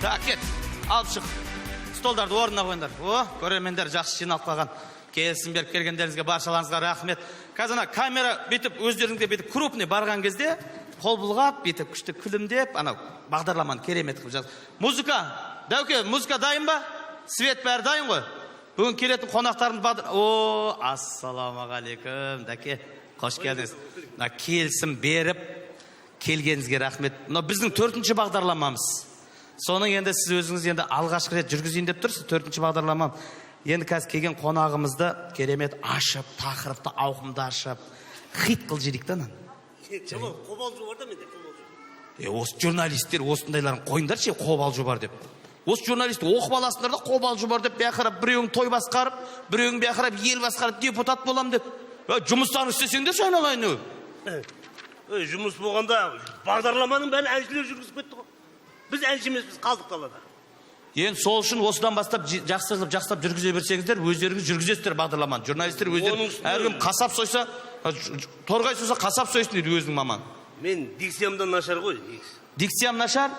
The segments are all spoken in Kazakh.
Так, кет. Алып шық. Столдарды орнына қойыңдар. О, көрермендер жақсы жиналып қалған. Келісім беріп келгендеріңізге баршаларыңызға рахмет. Қазір камера бүйтіп өздеріңізге бүйтіп крупный барған кезде қол бұлғап, бүйтіп күшті күлімдеп, анау бағдарламаны керемет қылып жазды. Музыка, Дәуке, музыка дайын ба? Свет бәрі дайын ғой. Бүгін келетін қонақтарымыз О, ассалаумағалейкум, Дәке. Қош келдіңіз. Келісім беріп келгеніңізге рахмет. Біздің 4-ші бағдарламамыз. Соның енді сіз өзіңіз енді алғашқы рет жүргізейін деп тұрсыз, 4-ші бағдарламам. Енді қазір келген қонағымызды керемет ашып, тақырыпты ауқымды ашып, хит қыл жедік та. Қобалжу бар да менде, қобалжу. Осы журналистер осындайларын қойындар қобалжу бар деп. Осы журналист оқып аласыңдар да қобалжу бар деп, бияқырап біреуің той басқарып, біреуің бияқырап ел басқарып депутат болам деп. Жұмыстарын істесең де айналайын. Жұмыс болғанда бағдарламаның бәрін әншілер жүргізіп кетті ғой. Біз әнші емеспіз, қалдық далада. Енді сол үшін осыдан бастап жақсылап жүргізе берсеңіздер, өздеріңіз жүргізесіздер бағдарламаны. Журналистер өздері әркім қасап сойса, торғай сойса қасап сойсын дейді өзінің маманы. Мен дикциямдан нашар ғой. Дикциям нашар?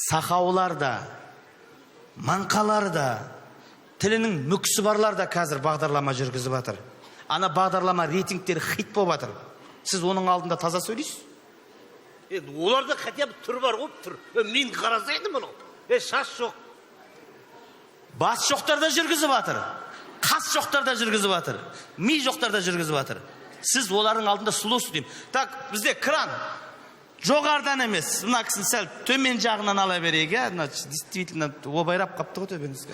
Сақаулар да, маңқалар да, тілінің мүкісі барлар да қазір бағдарлама жүргізіп жатыр. Ана бағдарлама рейтингтері хит болып жатыр. Сіз оның алдында таза сөйлейсіз? Оларда хотя бы түр бар ғой, түр. Мен қарасайды мұны. Шаш жоқ. Бас жоқтар да жүргізіп жатыр. Қас жоқтар да жүргізіп жатыр. Ми жоқтар да жүргізіп жатыр. Сіз олардың алдында сұлусыз деймін. Так, бізде кран. Жоғардан емес. Мына кісіні сәл төмен жағынан ала берейік. Действительно, обайрап қапты ғой төбеңізге.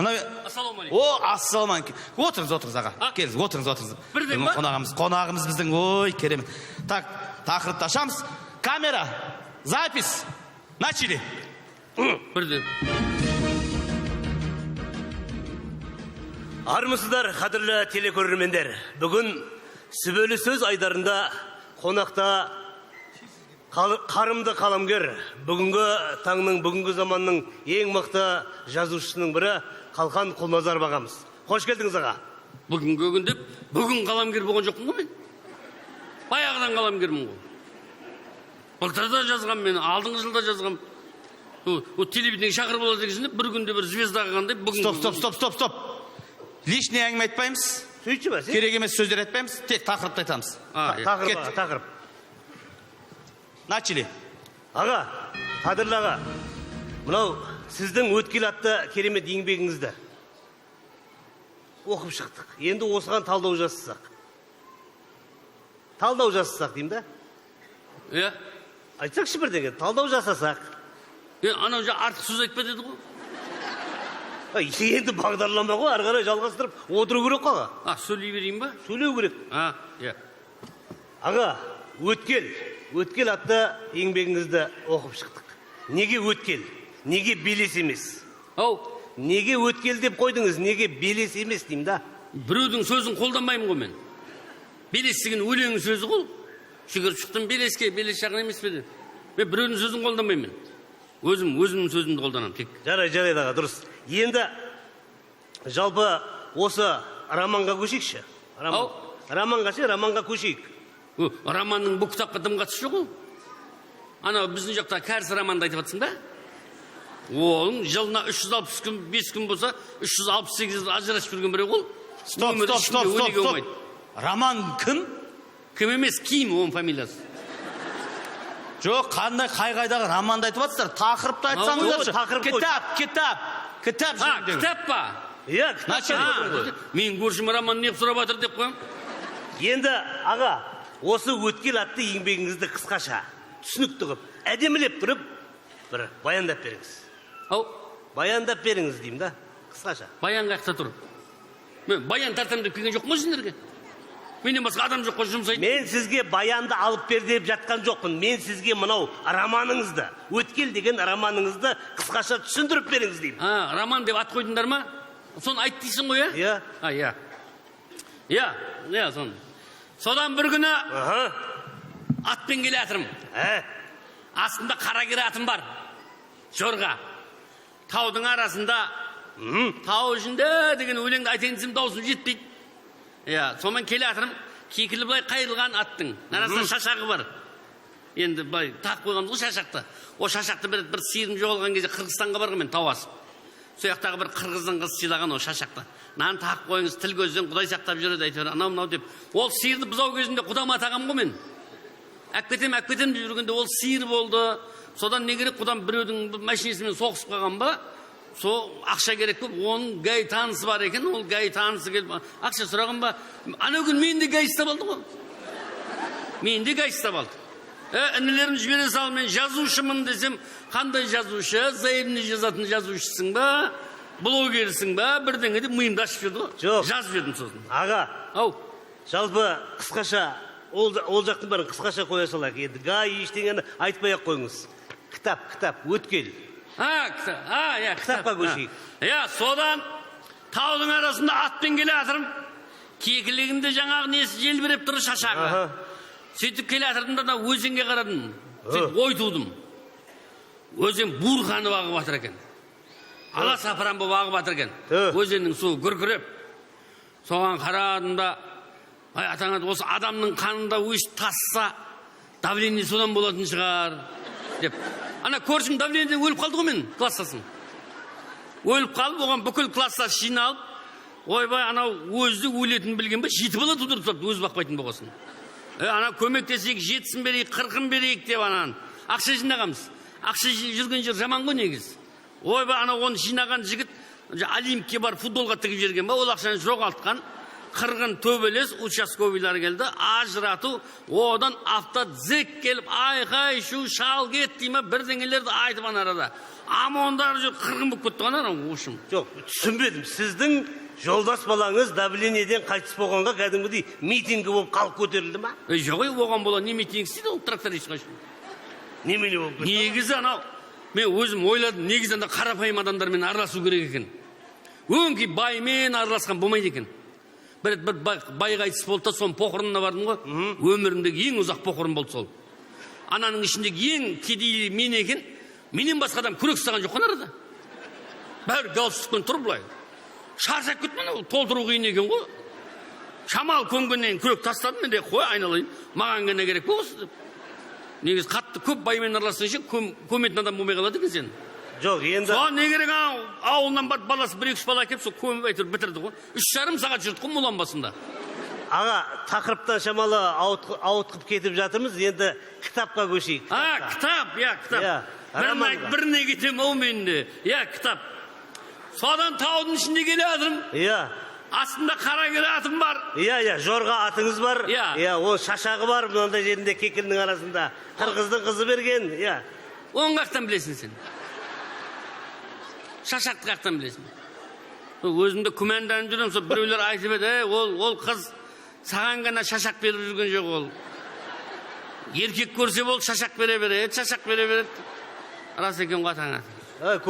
Ассалаумалейкум. О, ассалаумалейкум. Отырыңыз, аға. Келіңіз, отырыңыз. Бірден ба? Қонағымыз біздің, ой, керемет. Так, тақырыпты ашамыз. Камера, запись. Начали. Бірден. Армысыздар, қадірлі телекөрермендер. Бүгін сүбелі сөз айдарында қонақта қарымды қаламгер, бүгінгі таңның, бүгінгі заманның ең мықты жазушысының бірі Қалқан Құлназар бағамыз. Қош келдіңіз аға. Бүгінгі күн деп, бүгін қаламгер болған жоқпын ғой мен. Баяғыдан қаламгермін ғой. Былтырда жазғам мен, алдыңғы жылда жазғам. Телевидение шақырып болады дегенде бір күнде бір звезда қағандай. Стоп. Лишний әңгіме айтпаймыз. Сөйтші ба? Керек емес сөздер айтпаймыз, тек тақырыпты айтамыз. Тақырып. Начали. Аға, қадірлі аға, мынау сіздің өткел атты керемет еңбегіңізді оқып шықтық. Енді осыған талдау жасасақ деймін да? Иә? Айтсақшы бірден, талдау жасасақ. Анау артық сөз айтпа деді ғой. Енді бағдарлама ғой, ары қарай жалғастырып отыру керек қаға. Сөйлей берейін ба? Сөйлеу керек. Иә. Аға, өткел атты еңбегіңізді оқып шықтық. Неге өткел? Неге белес емес? Неге өткел деп қойдыңыз? Неге белес емес деймін да? Біреудің сөзін қолданбаймын ғой мен. Белес деген өлеңнің сөзі ғой. Жүгіріп шықтым белеске, белес жағын емес пе? Мен біреудің сөзін қолданбаймын. Өзімнің сөзімді қолданамын тек. Жарайды аға, дұрыс. Енді жалпы осы романға көшейікші. Романға көшейік. Романның бұл кітапқа дым қатысы жоқ ол. Ана біздің жақта кәрісі романды айтып жатсың ба? Оның жылына 365 күн болса, 368 ажырасып жүрген біреу ол. Стоп. Роман кім? Кім емес, Ким оның фамилиясы. Жоқ, қай-қайдағы романды айтып жатсыздар, тақырыпты айтсаңыздаршы. Кітап. Кітап па? Иә, кітап. Мен көршім роман не сұрап жатыр деп қоям. Енді аға, осы өткел атты еңбегіңізді қысқаша, түсінікті қып, әдемілеп тұрып, бір баяндап беріңіз. Баяндап беріңіз деймін да, қысқаша. Баян қақта тұр. Мен баян тартам деп келген жоқ қой сендерге. Менен басқа адам жоқ қой жұмсайды. Мен сізге баянды алып бер деп жатқан жоқпын. Мен сізге мынау романыңызды, өткел деген романыңызды қысқаша түсіндіріп беріңіз деймін. Роман деп ат қойдыңдар ма? Соны айт дейсің ғой, иә? Иә, соны. Содан бір күні атпен келе атырым. Астында қарагер атым бар. Жорға. Таудың арасында, тау ішінде деген өлеңді айтайын десем даусым жетпейді. Сонымен келе атырым, кекілі былай қайырылған аттың. Арасында шашағы бар. енді бай тақ қойғанбыз ғой шашақты. О шашақты бір сиырым жоғалған кезде Қырғызстанға барған мен тау асып. Сол жақтағы бір қырғыздың қыз сыйлаған о шашақты. Нан тақ қойыңыз, тіл көзден Құдай сақтап жүреді әйтеуір анау мынау деп. Ол сиырды бұзау кезінде құдама атағам ғой мен. Әкпетем деп жүргенде ол сиыр болды. Содан не керек, құдам біреудің машинасымен соғысып қалған ба? Сол ақша керек көп, оның гай танысы бар екен, ол гай танысы келіп ақша сұраған ба? Анау күн мен де гай ұстап алды ғой. Мен де гай ұстап алды. Інілерім жібере сал, мен жазушымын десем, қандай жазушы, заявление жазатын жазушысың ба, блогерсің ба, бірдеңе деп миымды ашып жүрді ғой. Жоқ. Жазып жүрдім сосын. Аға, Ау. жалпы қысқаша, ол жақтың бәрін қысқаша қоя салайық. Енді гай ештеңені айтпай-ақ қойыңыз. Кітап, өткел. Кітапқа көшейік. Содан таудың арасында атпен келе атырым. Кекілігінде жаңағы несі желбіреп тұры шашағы. Сөйтіп келе атырдым да өзенге қарадым. Сөйтіп ой тудым. Өзен Бурханы бағып атыр екен. Ала сапыран болып бағып атыр екен. Өзеннің суы күркіреп. Соған қарадым да, атаңат осы адамның қанында өшіп тасса, давление содан болатын шығар. Деп. Ана көршім давлениеден өліп қалды ғой мен классасын. Өліп қалып, оған бүкіл классас жиналып, ойбай, анау өзді өлетін білген ба, 7 бала тудырып тастапты, өзі бақпайтын болғасын. Ана көмектесейік, 7-сін берейік, 40-ын берейік деп анан. Ақша жинағамыз. Ақша жүрген жер жаман ғой негіз. Ойбай, ана оны жинаған жігіт Олимпке бар футболға тігіп жерген ба, ол ақшаны жоғалтқан. 40 төбелес участковыйлар келді, ажырату, одан автодзек келіп, айқай, шу, шал кет дейме, бірдеңелерді айтып анарада. Амондар жүр, 40 бүк көтті ғана, ұшым. Жоқ, түсінбедім. Сіздің жолдас балаңыз давлениеден қайтыс болғанға кәдімгідей митингі болып қалып көтерілді ма? Жоқ, оған бола не митинг істейді, ол тракторист қашын. Немене болып кетті? Негізі анау, мен өзім ойладым, негізі анда қарапайым адамдармен араласу керек екен. Өңкей баймен араласқан болмайды екен. Бір бай қайтыс болды да, соның поқырынына бардым ғой. Өмірімдегі ең ұзақ поқырын болды сол. Ананың ішіндегі ең кедей мен екен, менен басқа адам күрек ұстаған жоқ қана арада. Бәрі галстукпен тұр былай. Шаршап кетті, ол толтыру қиын екен ғой. Шамал көңгеннен күрек тастадым, мен де қой айналайын. Маған ғана керек болғысы деп. Негіз қатты көп баймен араласың ше, көметін адам болмай қалады екен сен. Жоқ, енді... Соған не керек ауылынан бар баласы 1-2 бала кеп, сол көміп әйтір бітірді ғой. 3,5 сағат жүрдік қой мұлан басында. Аға, тақырыптан шамалы ауытқып кетіп жатырмыз, енді кітапқа көшейік. Кітап. Біріне кетем ау менде. Кітап. Содан таудың ішінде келе атырым. Астында қара келе атым бар. Жорға атыңыз бар. Ол шашағы бар, мұнда жерінде кекілінің арасында. Қырғыздың қызы берген. Оң қақтан білесің сен. Шашақты қақтан білесің. Өзімді күмәнданып жүрем, сол біреулер айтып еді, ол қыз саған ғана шашақ беріп жүрген жоқ ол. Еркек көрсе бол шашақ бере береді. Рас екен қатаңа.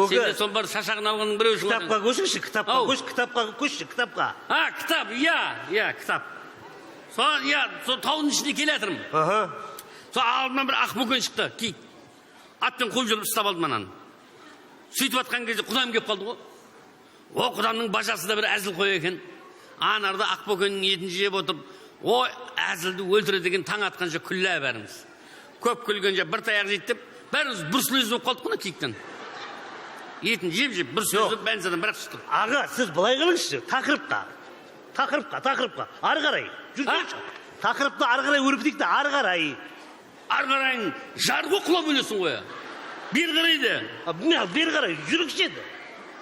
Сенде сол бар шашағын алғанның біреусің. Кітапқа көшіңші, кітапқа. Кітап, кітап. Сол таудың ішінде келе атырым. Сол алдынан бір ақ бөкен шықты, кит. Атпен қойып жүріп ұстап алдым ананы. Сөйтіп атқан кезде құдам кеп қалды ғой. О, құдамның башасы да бір әзіл қой екен. Анарда ақ бөкеннің етін жеп отырып, ой, әзілді өлтіреді деген таң атқанша күллә бәріміз. Көп күлгенше бір таяқ жейді деп, бәріміз бір сүлез болып қалдық қана киіктен. Етін жеп, бір сүлез болып бәнзадан бірақ шықтық. Аға, сіз былай қылыңызшы, тақырыпқа. Ары қарай. Тақырыпты ары қарай өрбітейік те, ары қарай. Ары қарайың жарғы құлап өлесің ғой. Бер қарайды. Бер қарай, жүрікші еді.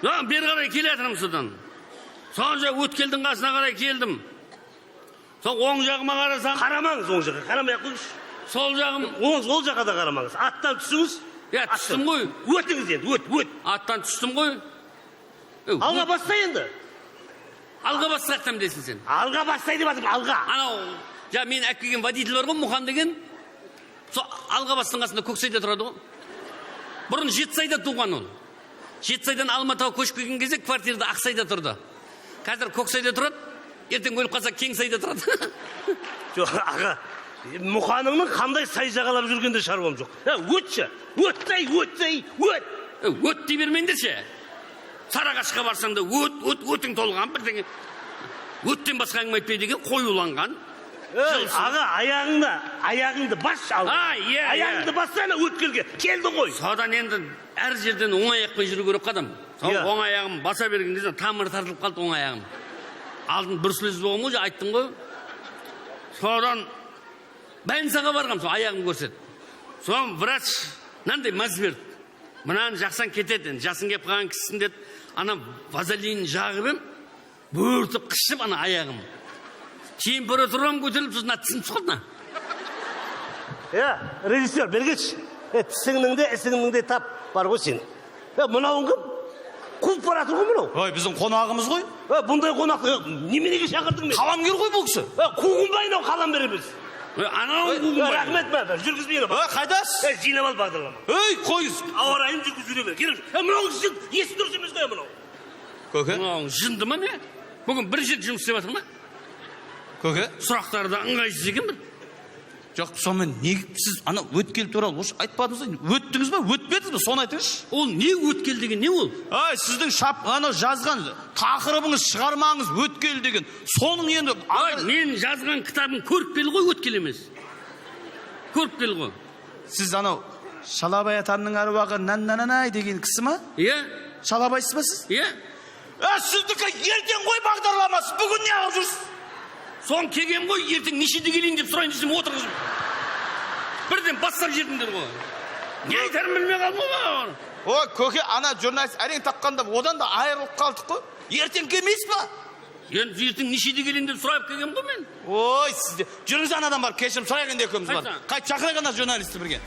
Бер қарай келе атырым содан. Соң жа өткелдің қасына қарай келдім. Соң оң жағыма қарасам. Қарамаңыз оң жаққа, қарамай қойыңыз. Сол жағым. Ол жаққа да қарамаңыз. Аттан түсіңіз. Түстім ғой. Өтіңіз енді, өт. Аттан түстім ғой. Алға бастай енді. Алға бассақтан білесің сен. Алға бастай деп атып, алға. Анау, мен әккеген водитель бар ғой, Мұхан деген. Сол алға бастың қасында Көксайда тұрады ғой. Бұрын Жетісайда туған ол. Жетісайдан Алматыға көшіп келген кезде квартирада Ақсайда тұрды. Қазір Көксайда тұрады, ертең өліп қалса Кеңсайда тұрады. Жоқ, аға, Мұханыңның қандай сай жағалап жүргенде шаруам жоқ. Өтші, өт. Өт дей бермеңдерші. Сарағашқа барсаң да өтің толған бірдеңе. Өттен басқа әңгіме айтпайды екен, қоюланған. Аға, аяғыңды бас ал. Аяғыңды бассана өткелге. Келдің ғой. Содан енді әр жерден оң аяқпен жүру керек қадам. Сол Иә. оң аяғым баса берген кезде тамыры тартылып қалды оң аяғым. Алдын бұрсылыз болған ғой, айттым ғой. Содан больницаға барғам, сол аяғым көрсет. Содан врач мынандай маз берді. Мынаны жақсан кетеді, жасын кеп қалған кісісін деді. Ана вазелин жағып ем, бөртіп қышып ана аяғым. Температурам көтеріліп, сосын тісім түсіп қалды. Режиссер, бергеш. Тісіңнің де тап бар ғой сен. Мынауың кім? Қуып баратыр ғой мынау. Ой, біздің қонағымыз ғой. Бұндай қонақты неменеге шақырдың мен? Қаламгер ғой бұл кісі. Қуғынбай мынау қалам береміз. Анау қуғынбай. Рахмет ма? Жүргізбейін. Қайдасыз? Жинап ал бағдарлама. Қойыз. Ауа райын жүргізуге бер. Келіңіз. Мынау есі дұрыс емес қой мынау. Көке? Мынау жынды ма не? Бүгін бір жет жұмыс істеп жатыр ма? Көке? Сұрақтары да ыңғайсыз екен бір. Жоқ, сонымен сіз ана өткел туралы осы айтпадыңыз ба? Өттіңіз ба? Өтпедіңіз ба? Соны айтыңызшы. Ол не өткел деген не ол? Ай, сіздің ана жазған тақырыбыңыз, шығармаңыз өткел деген. Соның енді Мен жазған кітабым көріпкел ғой, өткел емес. Көріпкел ғой. Сіз анау Шалабай атамның аруағы нан-нан-нан-ай деген кісі ма? Иә? Шалабайсыз ба сіз? Иә? Сіздікі ертең ғой бағдарламасы. Бүгін не қылып жүрсіз? Соң келген ғой, ертең нешеде келейін деп сұрайын десем отырғызым. Бірден бастап жердіңдер ғой. Не айтарын білмей қалдым ғой. Ой, көке, ана журналист әрең таққанда одан да айырылып қалдық қой. Ертең келмейсіз ба? Енді ертең нешеде келейін деп сұрайып келгем ғой мен. Ой, сізде. Жүріңіз анадан бар, кешірім сұрайық енді екеуміз бар. Қайда? Қайт шақырайық ана журналисті бірге.